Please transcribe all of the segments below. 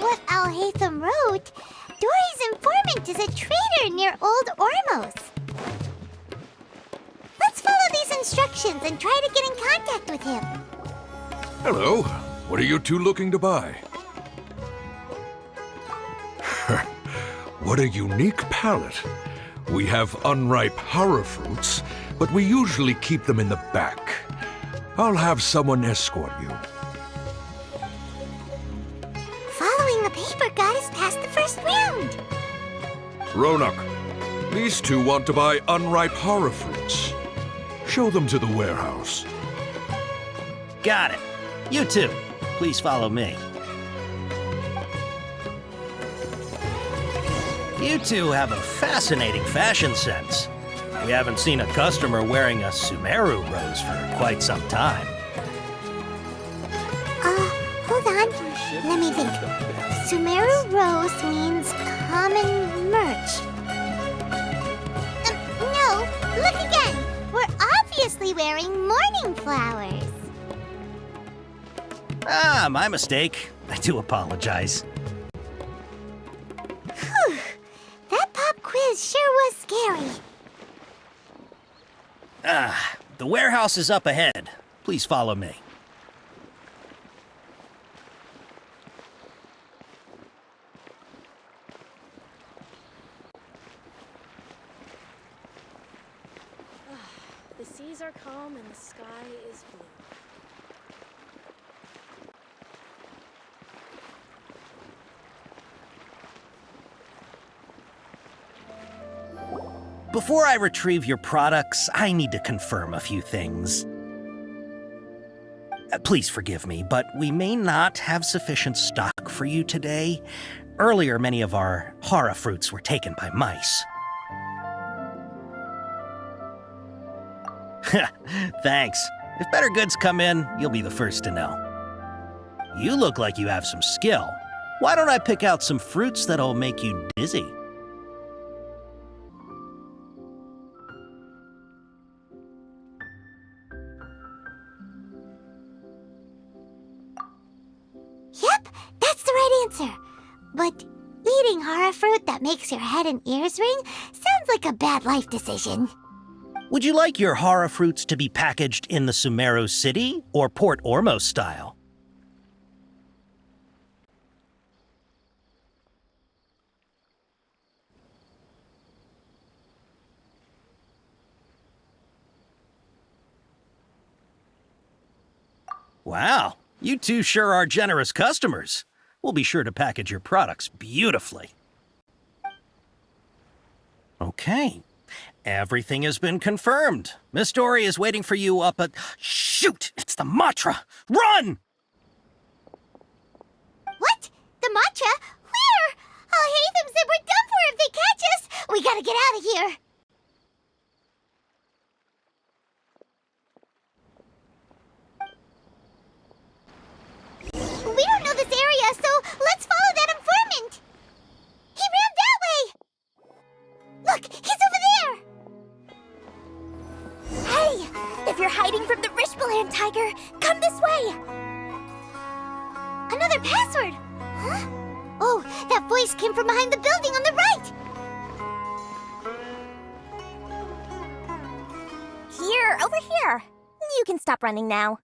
what Alhaitham wrote, Dory's informant is a trader near Old Ormos. Let's follow these instructions and try to get in contact with him. Hello. What are you two looking to buy? What a unique palette. We have unripe horror fruits, but we usually keep them in the back. I'll have someone escort you. Following the paper got us past the first round. Ronak, these two want to buy unripe horror fruits. Show them to the warehouse. Got it. You two, please follow me. You two have a fascinating fashion sense. We haven't seen a customer wearing a Sumeru rose for quite some time. Hold on. Let me think. Sumeru Rose means common merch. No, look again. We're obviously wearing morning flowers. Ah, my mistake. I do apologize. Whew. That pop quiz sure was scary. Ah, the warehouse is up ahead. Please follow me. The seas are calm and the sky is blue. Before I retrieve your products, I need to confirm a few things. Please forgive me, but we may not have sufficient stock for you today. Earlier, many of our hara fruits were taken by mice. Thanks. If better goods come in, you'll be the first to know. You look like you have some skill. Why don't I pick out some fruits that'll make you dizzy? Yep, that's the right answer. But eating horror fruit that makes your head and ears ring sounds like a bad life decision. Would you like your hara fruits to be packaged in the Sumeru City or Port Ormos style? Wow, you two sure are generous customers. We'll be sure to package your products beautifully. Okay, everything has been confirmed. Miss Dory is waiting for you up at... Shoot! It's the Matra! Run! What? The Matra? Where? Alhaitham said we're done for if they catch us. We gotta get out of here. We don't know this area, so let's follow that informant. He ran that way. Look, he's over there. Hey, if you're hiding from the Rishbaland tiger, come this way. Another password. Huh? Oh, that voice came from behind the building on the right. Here, over here. You can stop running now.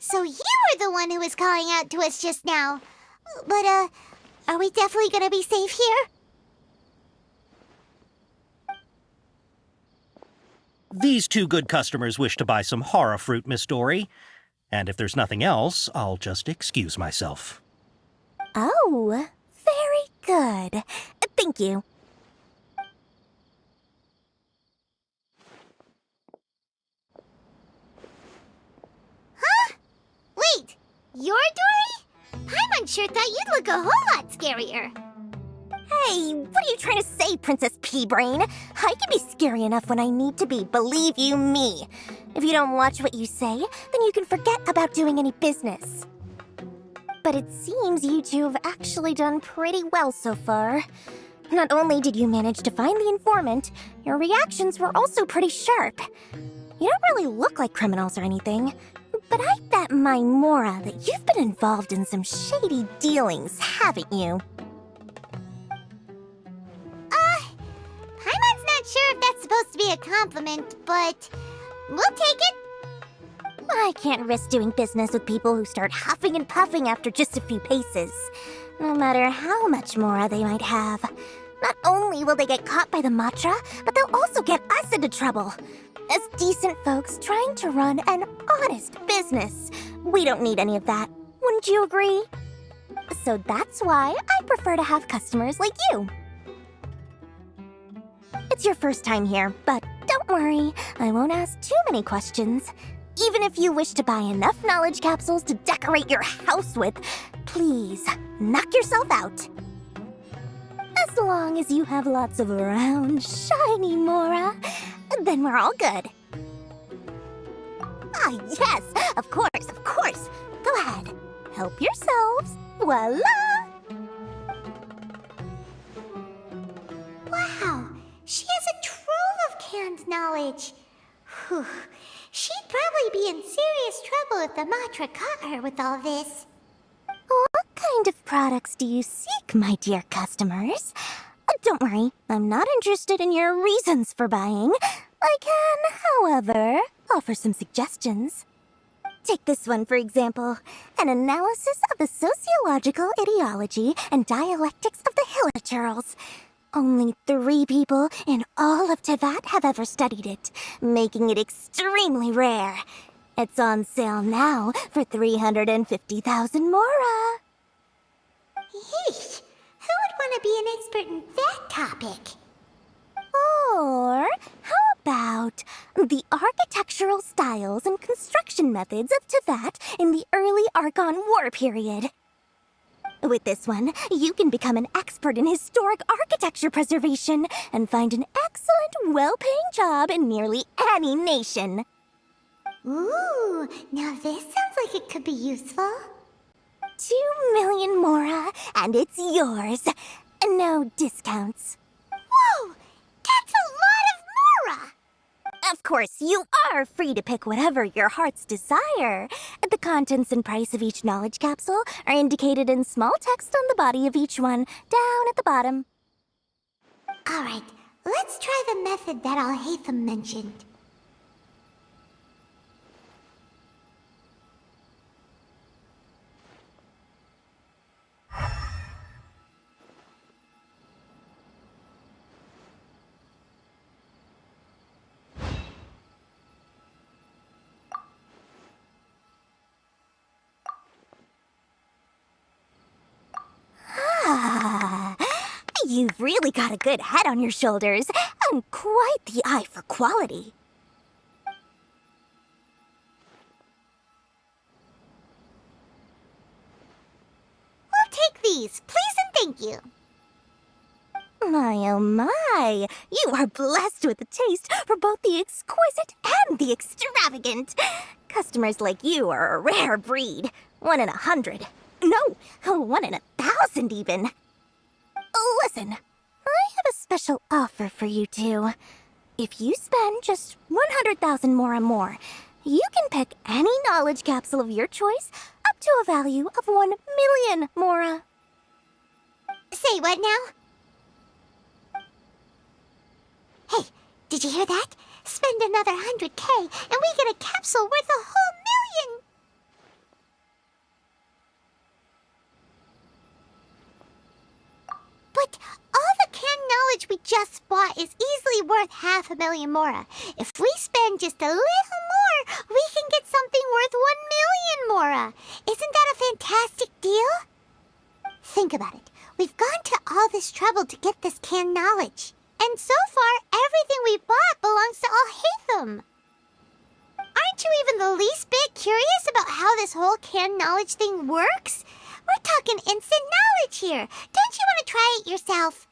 So you were the one who was calling out to us just now. But, are we definitely gonna be safe here? These two good customers wish to buy some hara fruit, Miss Dory. And if there's nothing else, I'll just excuse myself. Oh, very good. Thank you. Huh? Wait, you're Dory? Paimon sure thought you'd look a whole lot scarier. Hey, what are you trying to say, Princess Pea-Brain? I can be scary enough when I need to be, believe you me. If you don't watch what you say, then you can forget about doing any business. But it seems you two have actually done pretty well so far. Not only did you manage to find the informant, your reactions were also pretty sharp. You don't really look like criminals or anything, but I bet my Mora that you've been involved in some shady dealings, haven't you? Paimon's not sure if that's supposed to be a compliment, but we'll take it. I can't risk doing business with people who start huffing and puffing after just a few paces, no matter how much Mora they might have. Not only will they get caught by the Matra, but they'll also get us into trouble. As decent folks trying to run an honest business, we don't need any of that. Wouldn't you agree? So that's why I prefer to have customers like you. It's your first time here, but don't worry, I won't ask too many questions. Even if you wish to buy enough knowledge capsules to decorate your house with, please knock yourself out. As long as you have lots of round, shiny Mora, then we're all good. Ah, yes, of course, of course. Go ahead, help yourselves. Voila! Wow, she has a trove of canned knowledge. Whew. She'd probably be in serious trouble if the Matra caught her with all this. What kind of products do you seek, my dear customers? Don't worry, I'm not interested in your reasons for buying. I can, however, offer some suggestions. Take this one, for example. An analysis of the sociological ideology and dialectics of the Hilichurls. Only 3 people in all of Teyvat have ever studied it, making it extremely rare. It's on sale now for 350,000 Mora. Yeesh, who would want to be an expert in that topic? Or how about the architectural styles and construction methods of Teyvat in the early Archon War period? With this one, you can become an expert in historic architecture preservation and find an excellent, well-paying job in nearly any nation. Ooh, now this sounds like it could be useful. 2 million Mora, and it's yours. No discounts. Whoa, that's a lot of Mora! Of course, you are free to pick whatever your heart's desire. The contents and price of each knowledge capsule are indicated in small text on the body of each one, down at the bottom. All right, let's try the method that Alhaitham mentioned. Ah, you've really got a good head on your shoulders, and quite the eye for quality. We'll take these, please and thank you. My oh my, you are blessed with a taste for both the exquisite and the extravagant. Customers like you are a rare breed, 1 in 100. No, 1 in 1,000 even. Listen, I have a special offer for you two. If you spend just 100,000 more, you can pick any knowledge capsule of your choice up to a value of 1 million Mora. Say what now? Hey, did you hear that? Spend another 100K and we get a capsule worth a whole million! But all the canned knowledge we just bought is easily worth 500,000 Mora. If we spend just a little more, we can get something worth 1 million Mora. Isn't that a fantastic deal? Think about it. We've gone to all this trouble to get this canned knowledge. And so far, everything we bought belongs to Alhaitham. Aren't you even the least bit curious about how this whole canned knowledge thing works? We're talking instant knowledge here. Don't you want to try it yourself?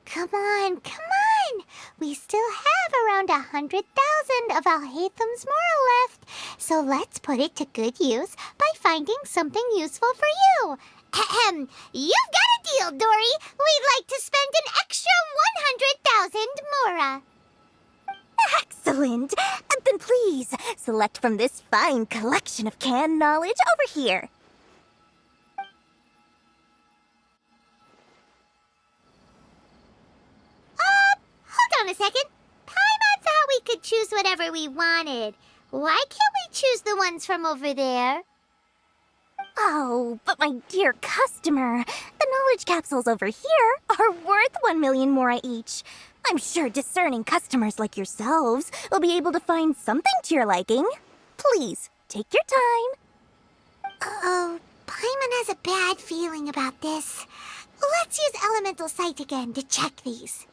Come on, come on! We still have around 100,000 of Alhaitham's Mora left. So let's put it to good use by finding something useful for you. Ahem. You've got a deal, Dory. We'd like to spend an extra 100,000 mora. Excellent! Then please, select from this fine collection of canned knowledge over here. Hold on a second. Paimon thought we could choose whatever we wanted. Why can't we choose the ones from over there? Oh, but my dear customer, the knowledge capsules over here are worth 1 million mora each. I'm sure discerning customers like yourselves will be able to find something to your liking. Please, take your time. Uh-oh, Paimon has a bad feeling about this. Let's use Elemental Sight again to check these.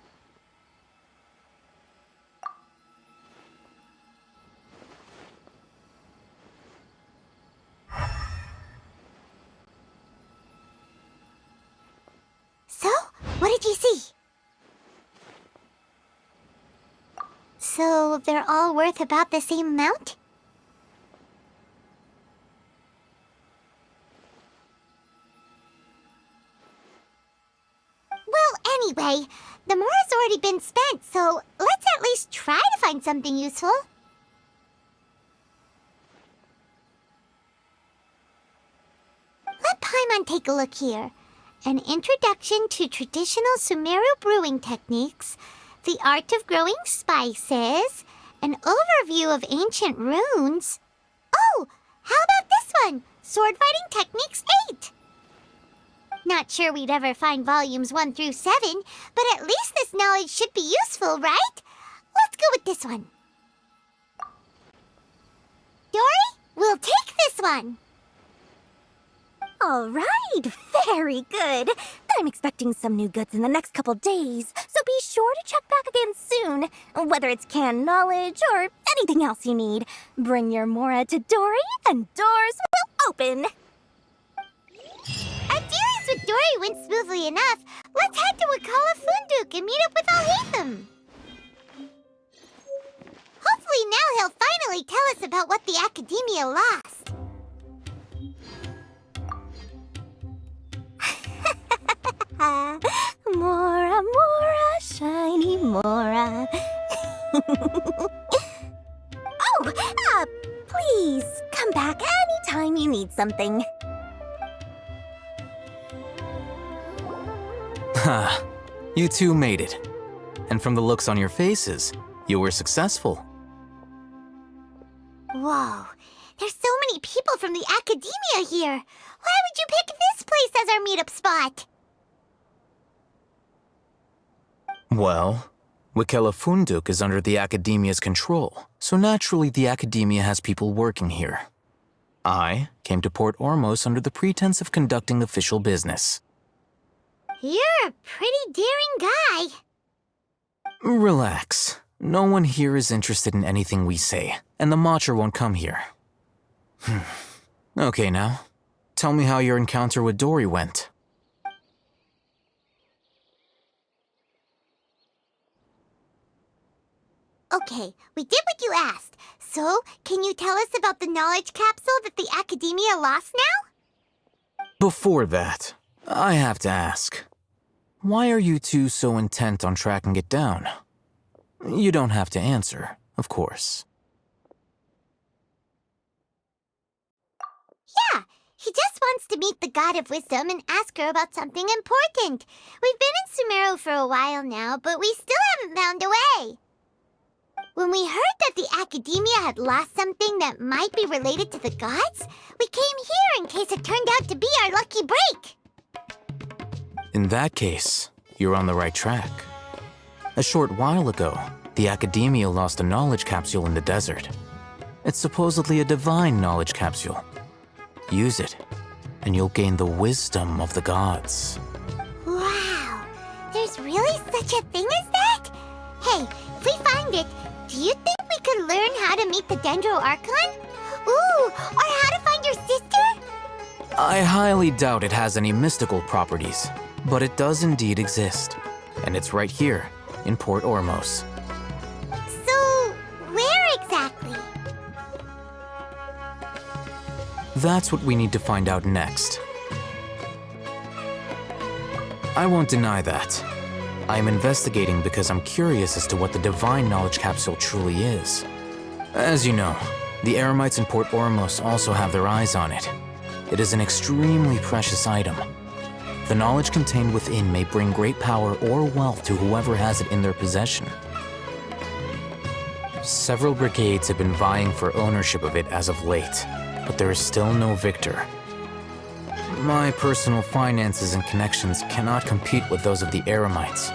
So, what did you see? So, they're all worth about the same amount? Well, anyway, the mora's already been spent, so let's at least try to find something useful. Let Paimon take a look here. An introduction to traditional Sumeru brewing techniques, the art of growing spices, an overview of ancient runes. Oh, how about this one? Sword Fighting Techniques 8. Not sure we'd ever find volumes 1 through 7, but at least this knowledge should be useful, right? Let's go with this one. Dory, we'll take this one. All right, very good. I'm expecting some new goods in the next couple days, so be sure to check back again soon. Whether it's canned knowledge or anything else you need, bring your mora to Dory and doors will open. Our dealings with Dory went smoothly enough. Let's head to Wakala Funduk and meet up with Alhaitham. Hopefully now he'll finally tell us about what the Academia lost. Mora, mora, shiny mora. Please, come back anytime you need something. Ha, you two made it. And from the looks on your faces, you were successful. Whoa, there's so many people from the Academia here. Why would you pick this place as our meetup spot? Well, Wakela Funduk is under the Academia's control, so naturally the Academia has people working here. I came to Port Ormos under the pretense of conducting official business. You're a pretty daring guy. Relax. No one here is interested in anything we say, and the Matcher won't come here. Okay now, tell me how your encounter with Dory went. Okay, we did what you asked. So, can you tell us about the knowledge capsule that the Academia lost now? Before that, I have to ask. Why are you two so intent on tracking it down? You don't have to answer, of course. Yeah, he just wants to meet the God of Wisdom and ask her about something important. We've been in Sumeru for a while now, but we still haven't found a way. When we heard that the Academia had lost something that might be related to the gods, we came here in case it turned out to be our lucky break. In that case, you're on the right track. A short while ago, the Academia lost a knowledge capsule in the desert. It's supposedly a divine knowledge capsule. Use it, and you'll gain the wisdom of the gods. Wow, there's really such a thing as that? Hey, if we find it, do you think we could learn how to meet the Dendro Archon? Ooh, or how to find your sister? I highly doubt it has any mystical properties, but it does indeed exist. And it's right here, in Port Ormos. So, where exactly? That's what we need to find out next. I won't deny that. I am investigating because I'm curious as to what the Divine Knowledge Capsule truly is. As you know, the Eremites in Port Ormos also have their eyes on it. It is an extremely precious item. The knowledge contained within may bring great power or wealth to whoever has it in their possession. Several brigades have been vying for ownership of it as of late, but there is still no victor. My personal finances and connections cannot compete with those of the Eremites.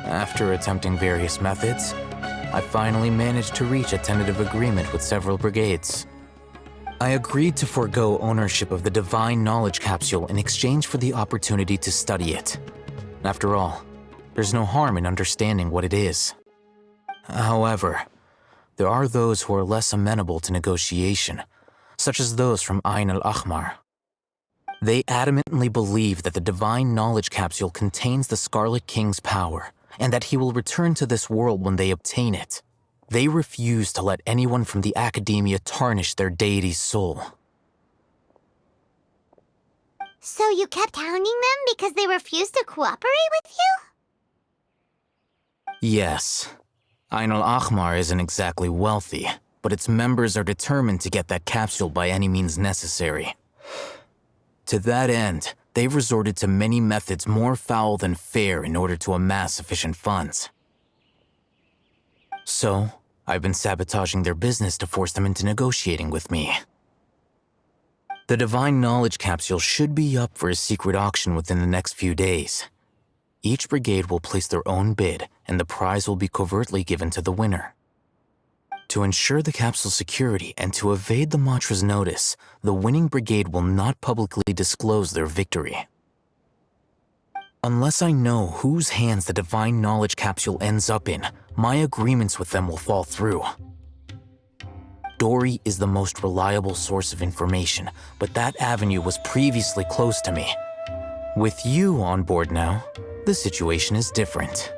After attempting various methods, I finally managed to reach a tentative agreement with several brigades. I agreed to forego ownership of the Divine Knowledge Capsule in exchange for the opportunity to study it. After all, there's no harm in understanding what it is. However, there are those who are less amenable to negotiation, such as those from Ain al-Ahmar. They adamantly believe that the Divine Knowledge Capsule contains the Scarlet King's power, and that he will return to this world when they obtain it. They refuse to let anyone from the Academia tarnish their deity's soul. So you kept hounding them because they refused to cooperate with you? Yes. Ain al-Ahmar isn't exactly wealthy, but its members are determined to get that capsule by any means necessary. To that end, they've resorted to many methods more foul than fair in order to amass sufficient funds. So, I've been sabotaging their business to force them into negotiating with me. The Divine Knowledge Capsule should be up for a secret auction within the next few days. Each brigade will place their own bid, and the prize will be covertly given to the winner. To ensure the capsule's security and to evade the Matra's notice, the winning brigade will not publicly disclose their victory. Unless I know whose hands the Divine Knowledge Capsule ends up in, my agreements with them will fall through. Dory is the most reliable source of information, but that avenue was previously closed to me. With you on board now, the situation is different.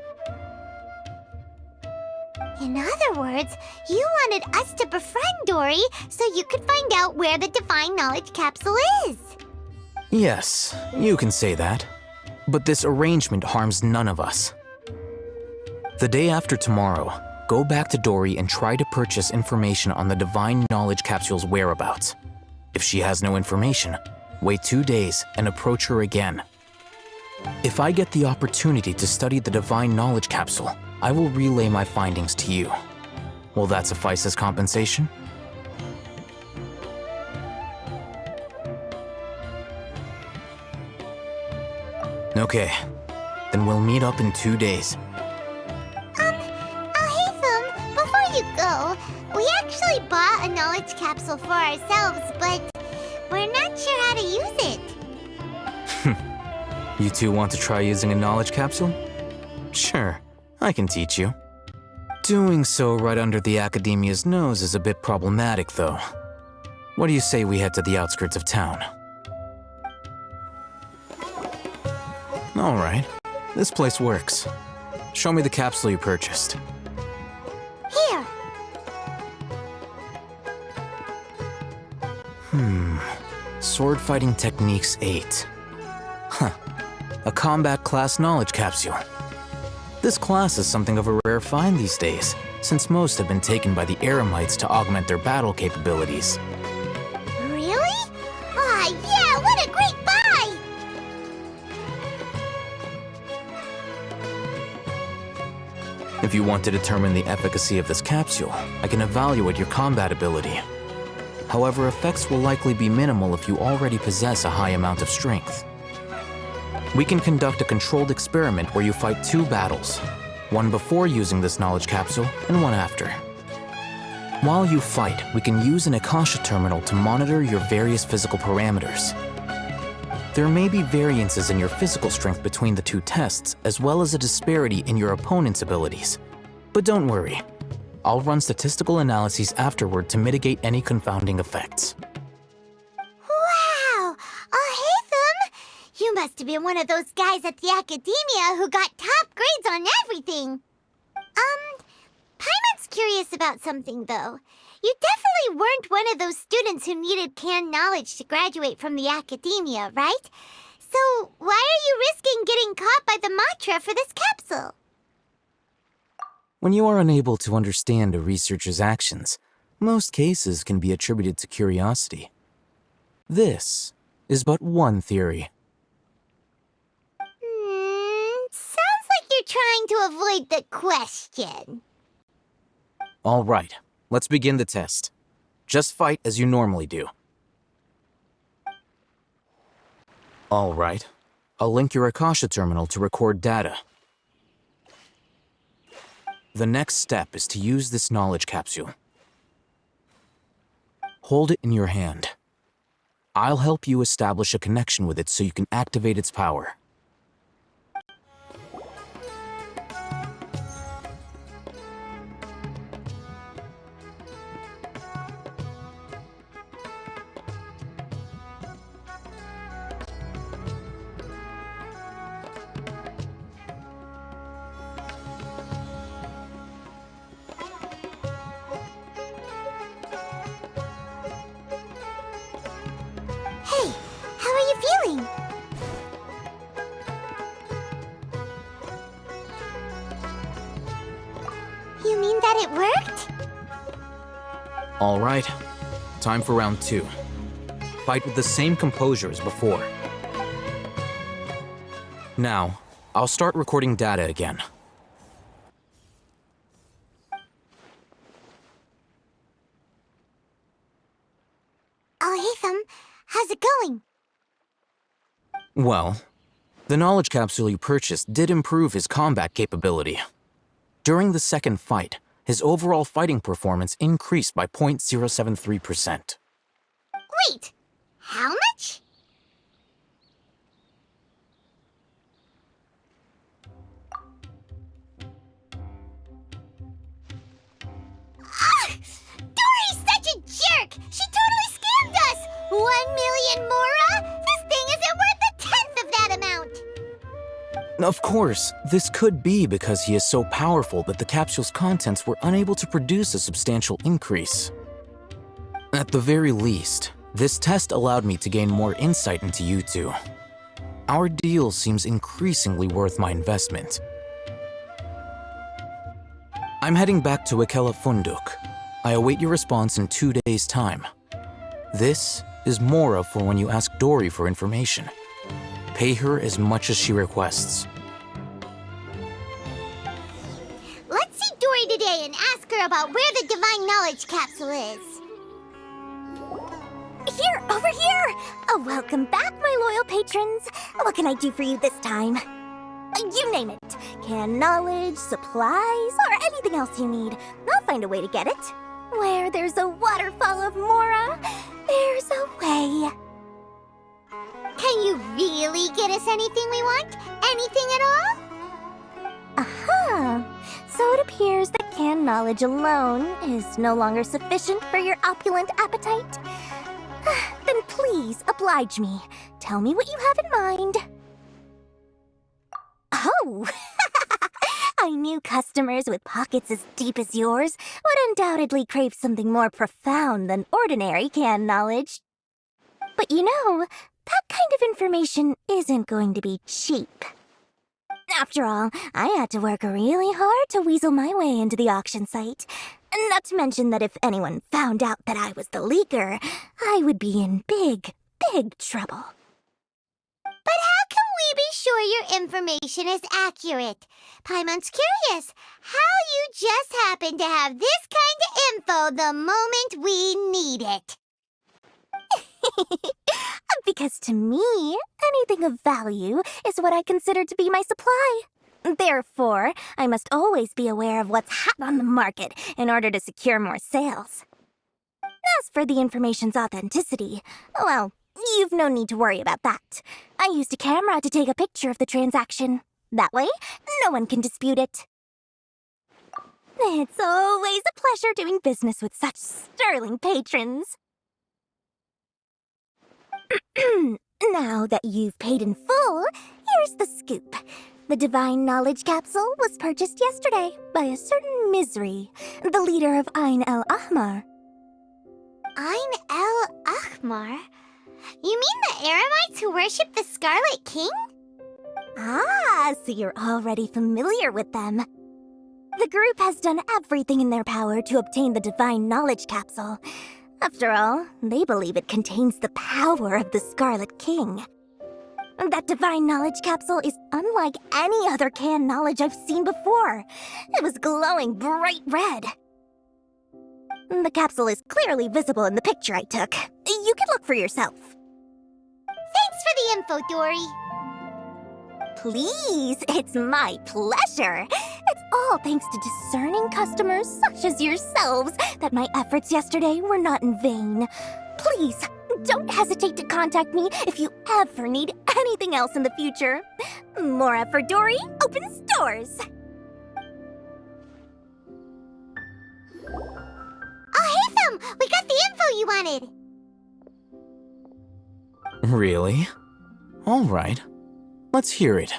In other words, you wanted us to befriend Dory so you could find out where the Divine Knowledge Capsule is. Yes, you can say that. But this arrangement harms none of us. The day after tomorrow, go back to Dory and try to purchase information on the Divine Knowledge Capsule's whereabouts. If she has no information, wait 2 days and approach her again. If I get the opportunity to study the Divine Knowledge Capsule, I will relay my findings to you. Will that suffice as compensation? Okay, then we'll meet up in 2 days. Alhaitham, before you go, we actually bought a knowledge capsule for ourselves, but we're not sure how to use it. You two want to try using a knowledge capsule? Sure, I can teach you. Doing so right under the Academia's nose is a bit problematic, though. What do you say we head to the outskirts of town? All right, this place works. Show me the capsule you purchased. Here. Sword Fighting Techniques 8. Huh. A combat class knowledge capsule. This class is something of a rare find these days, since most have been taken by the Eremites to augment their battle capabilities. Really? Ah, yeah, what a great buy! If you want to determine the efficacy of this capsule, I can evaluate your combat ability. However, effects will likely be minimal if you already possess a high amount of strength. We can conduct a controlled experiment where you fight 2 battles, one before using this knowledge capsule and one after. While you fight, we can use an Akasha terminal to monitor your various physical parameters. There may be variances in your physical strength between the 2 tests, as well as a disparity in your opponent's abilities. But don't worry, I'll run statistical analyses afterward to mitigate any confounding effects. Wow! Alhaitham! You must have been one of those guys at the Academia who got top grades on everything. Paimon's curious about something, though. You definitely weren't one of those students who needed canned knowledge to graduate from the academia, right? So why are you risking getting caught by the mantra for this capsule? When you are unable to understand a researcher's actions, most cases can be attributed to curiosity. This is but one theory. Sounds like you're trying to avoid the question. All right, let's begin the test. Just fight as you normally do. All right, I'll link your Akasha terminal to record data. The next step is to use this knowledge capsule. Hold it in your hand. I'll help you establish a connection with it so you can activate its power. Hey, how are you feeling? You mean that it worked? All right, time for round 2. Fight with the same composure as before. Now, I'll start recording data again. Oh, Hatham, how's it going? Well, the knowledge capsule you purchased did improve his combat capability. During the second fight, his overall fighting performance increased by 0.073%. Wait, how much? Dory's such a jerk! She totally scammed us! 1 million Mora? This thing isn't worth a tenth of that amount! Of course, this could be because he is so powerful that the capsule's contents were unable to produce a substantial increase. At the very least, this test allowed me to gain more insight into you two. Our deal seems increasingly worth my investment. I'm heading back to Ikela Funduk. I await your response in 2 days' time. This is Mora for when you ask Dory for information. Pay her as much as she requests. Let's see Dory today and ask her about where the Divine Knowledge Capsule is. Here, over here! Oh, welcome back, my loyal patrons. What can I do for you this time? You name it. Canned knowledge, supplies, or anything else you need. I'll find a way to get it. Where there's a waterfall of Mora, there's a way. Can you really get us anything we want? Anything at all? Aha! So it appears that canned knowledge alone is no longer sufficient for your opulent appetite. Then please oblige me. Tell me what you have in mind. Oh! I knew customers with pockets as deep as yours would undoubtedly crave something more profound than ordinary canned knowledge. But you know, that kind of information isn't going to be cheap. After all, I had to work really hard to weasel my way into the auction site. Not to mention that if anyone found out that I was the leaker, I would be in big, big trouble. But how can we be sure your information is accurate? Paimon's curious how you just happen to have this kind of info the moment we need it. Because to me, anything of value is what I consider to be my supply. Therefore, I must always be aware of what's hot on the market in order to secure more sales. As for the information's authenticity, well, you've no need to worry about that. I used a camera to take a picture of the transaction. That way, no one can dispute it. It's always a pleasure doing business with such sterling patrons. Now that you've paid in full, here's the scoop. The Divine Knowledge Capsule was purchased yesterday by a certain Misery, the leader of Ain el-Ahmar. Ain El Ahmar? You mean the Eremites who worship the Scarlet King? Ah, so you're already familiar with them. The group has done everything in their power to obtain the Divine Knowledge Capsule. After all, they believe it contains the power of the Scarlet King. That Divine Knowledge Capsule is unlike any other canned knowledge I've seen before. It was glowing bright red. The capsule is clearly visible in the picture I took. You can look for yourself. Thanks for the info, Dory. Please, it's my pleasure. It's all thanks to discerning customers such as yourselves that my efforts yesterday were not in vain. Please, don't hesitate to contact me if you ever need anything else in the future. Mora for Dory opens doors. Oh, hey, Thumb! We got the info you wanted! Really? All right. Let's hear it.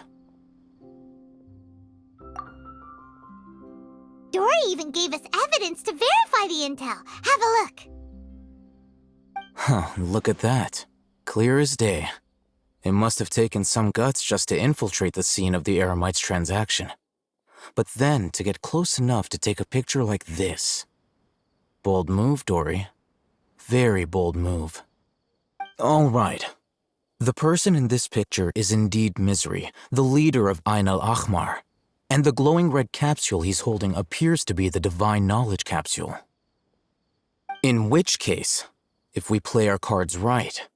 Dory even gave us evidence to verify the intel. Have a look. Huh, look at that. Clear as day. It must have taken some guts just to infiltrate the scene of the Eremites transaction. But then to get close enough to take a picture like this. Bold move, Dory. Very bold move. All right. The person in this picture is indeed Misery, the leader of Ain al-Ahmar, and the glowing red capsule he's holding appears to be the Divine Knowledge Capsule. In which case, if we play our cards right,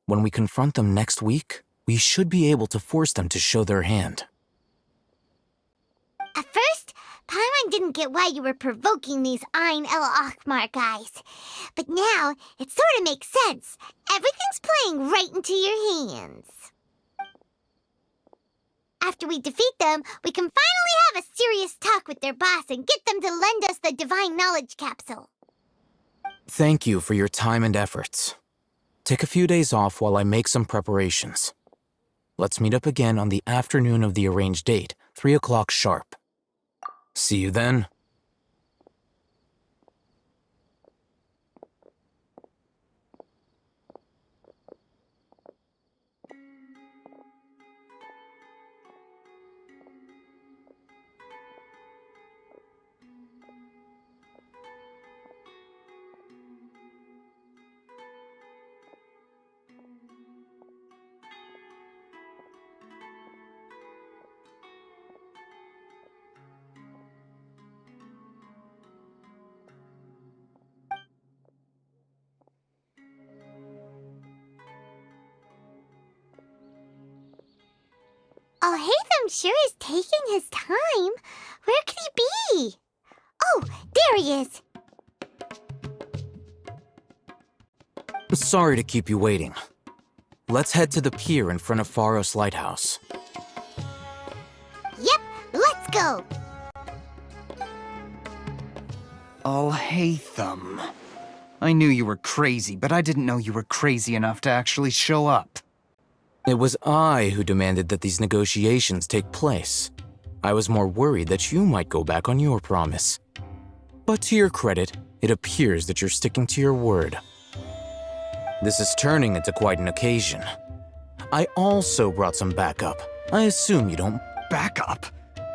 when we confront them next week, we should be able to force them to show their hand. At first, Paimon didn't get why you were provoking these Ain El-Ahmar guys. But now, it sort of makes sense. Everything's playing right into your hands. After we defeat them, we can finally have a serious talk with their boss and get them to lend us the Divine Knowledge Capsule. Thank you for your time and efforts. Take a few days off while I make some preparations. Let's meet up again on the afternoon of the arranged date, 3 o'clock sharp. See you then. Oh, Hatham sure is taking his time. Where could he be? Oh, there he is. Sorry to keep you waiting. Let's head to the pier in front of Pharos Lighthouse. Yep, let's go. Oh, Hatham. I knew you were crazy, but I didn't know you were crazy enough to actually show up. It was I who demanded that these negotiations take place. I was more worried that you might go back on your promise. But to your credit, it appears that you're sticking to your word. This is turning into quite an occasion. I also brought some backup. I assume you don't... Backup?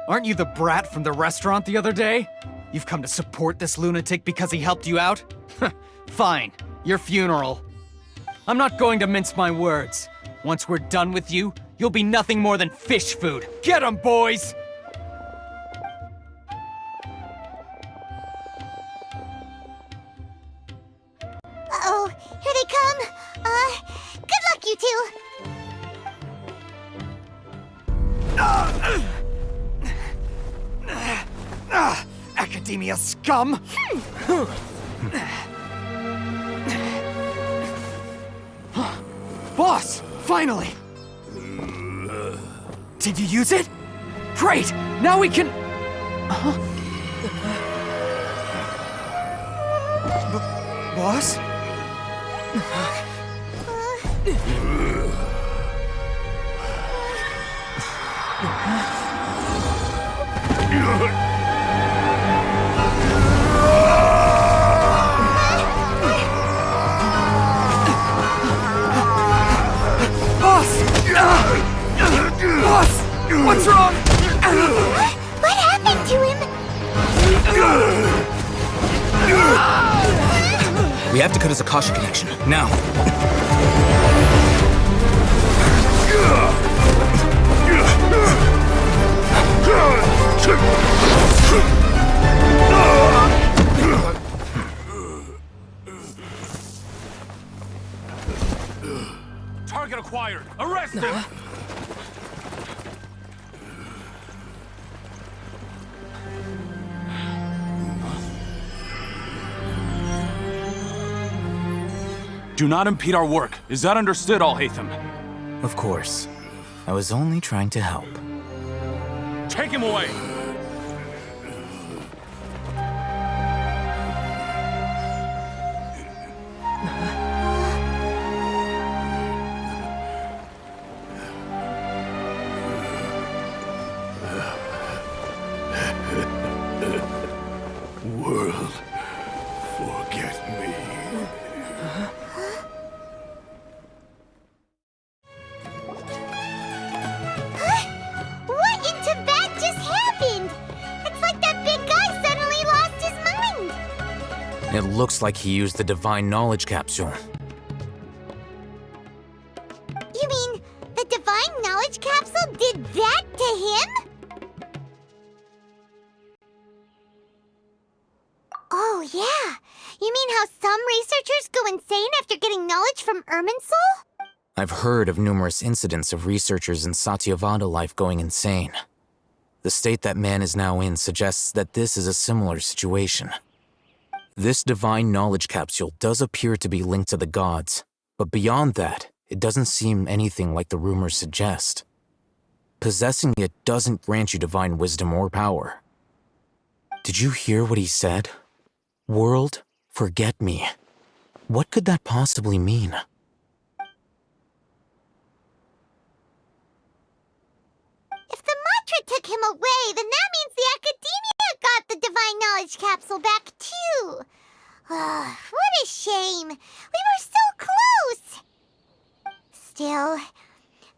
Aren't you the brat from the restaurant the other day? You've come to support this lunatic because he helped you out? Fine, your funeral. I'm not going to mince my words. Once we're done with you, you'll be nothing more than fish food. Get 'em, boys! Uh-oh, here they come. Good luck, you two. Academia scum! Boss! Finally! Did you use it? Great! Now we can... Boss? What's wrong? What happened to him? We have to cut his Akasha connection, now. Target acquired! Arrest him! Do not impede our work. Is that understood, Al-Haytham? Of course. I was only trying to help. Take him away! World, forget me. What in Tibet just happened? It's like that big guy suddenly lost his mind. It looks like he used the Divine Knowledge Capsule. You mean the Divine Knowledge Capsule did that to him? Oh, yeah. You mean how some researchers go insane after getting knowledge from Irminsul? I've heard of numerous incidents of researchers in Satyavada life going insane. The state that man is now in suggests that this is a similar situation. This Divine Knowledge Capsule does appear to be linked to the gods, but beyond that, it doesn't seem anything like the rumors suggest. Possessing it doesn't grant you divine wisdom or power. Did you hear what he said? World, forget me. What could that possibly mean? If the mantra took him away, then that means the Academia got the Divine Knowledge Capsule back, too. What a shame. We were so close. Still,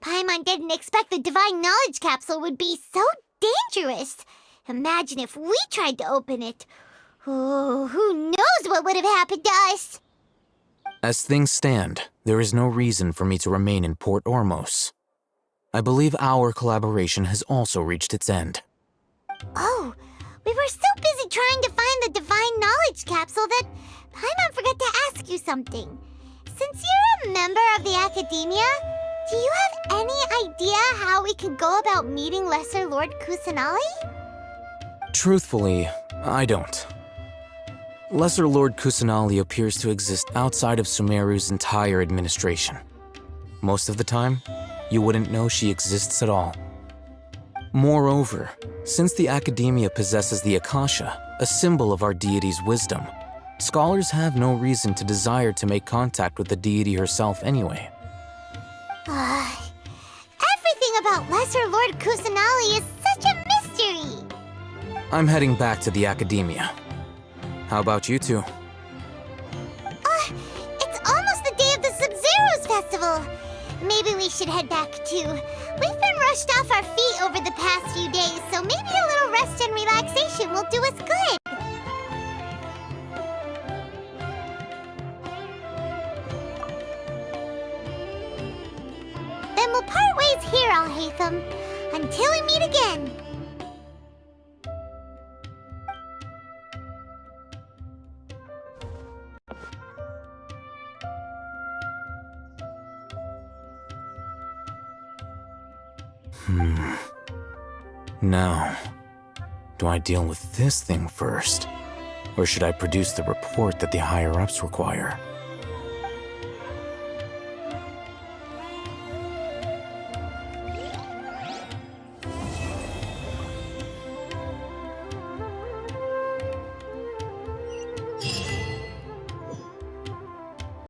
Paimon didn't expect the Divine Knowledge Capsule would be so dangerous. Imagine if we tried to open it. Oh, who knows what would have happened to us? As things stand, there is no reason for me to remain in Port Ormos. I believe our collaboration has also reached its end. Oh, we were so busy trying to find the Divine Knowledge Capsule that Paimon forgot to ask you something. Since you're a member of the Academia, do you have any idea how we can go about meeting Lesser Lord Kusanali? Truthfully, I don't. Lesser Lord Kusanali appears to exist outside of Sumeru's entire administration. Most of the time, you wouldn't know she exists at all. Moreover, since the Academia possesses the Akasha, a symbol of our deity's wisdom, scholars have no reason to desire to make contact with the deity herself anyway. Everything about Lesser Lord Kusanali is such a mystery! I'm heading back to the Academia. How about you two? It's almost the day of the Sub-Zeros Festival. Maybe we should head back too. We've been rushed off our feet over the past few days, so maybe a little rest and relaxation will do us good. Then we'll part ways here, Al-Haytham, until we meet again. Now, do I deal with this thing first? Or should I produce the report that the higher-ups require?